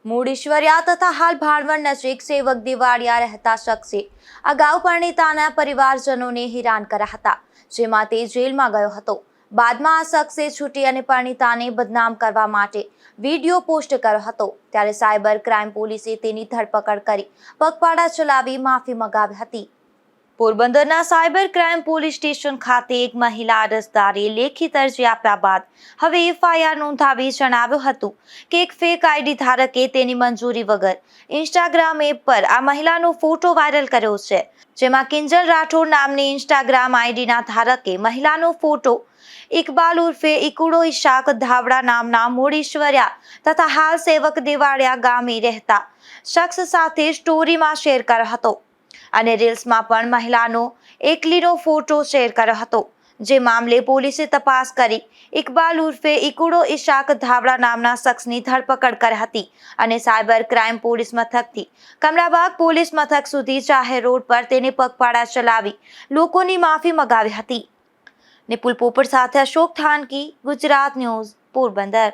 મૂળ ઈશ્વરિયા તથા હાલ ભાણવડ નજીક સેવક દિવાળિયા રહેતા શખ્સે અગાઉ પરિણીતાના પરિવારજનોને હેરાન કર્યા હતા, જેમાં તે જેલમાં ગયો હતો. બાદમાં આ શખ્સે છૂટી અને પરિણીતાને બદનામ કરવા માટે વિડીયો પોસ્ટ કર્યો હતો, ત્યારે સાયબર ક્રાઇમ પોલીસે તેની ધરપકડ કરી પગપાળા ચલાવી માફી મંગાવી હતી. પોરબંદરના સાયબર ક્રાઇમ પોલીસ સ્ટેશન ખાતે એક મહિલા અરજદારે લેખિત અરજી આપ્યા બાદ હવે એફઆઈઆર નોંધાવી જણાવ્યું હતું કે એક ફેક આઈડી ધારકે તેની મંજૂરી વગર ઇન્સ્ટાગ્રામ એપ પર આ મહિલાનો ફોટો વાયરલ કર્યો છે, જેમાં કિંજલ રાઠોડ નામની ઇન્સ્ટાગ્રામ આઈડીના ધારકે મહિલાનો ફોટો ઇકબાલ ઉર્ફે ઇકુડો ઇશાક ધાવડા નામના મૂળ ઈશ્વરિયા તથા હાલ સેવક દિવાળિયા ગામે રહેતા શખ્સ સાથે સ્ટોરીમાં શેર કર્યો હતો અને રીલ્સમાં પણ મહિલાનો એકલીનો ફોટો શેર કર્યો હતો. જે મામલે પોલીસે તપાસ કરી ઇકબાલ ઉર્ફે ઇકુડો ઇશાક ધાવડા નામના શખ્સની ધરપકડ કરી હતી અને સાયબર ક્રાઇમ પોલીસ મથકથી કમળાબાગ પોલીસ મથક સુધી જાહેર રોડ પર તેને પગપાળા ચલાવી લોકોની માફી મંગાવી હતી. નિપુલ પોપટ સાથે અશોક થાનકી, ગુજરાત ન્યૂઝ, પોરબંદર.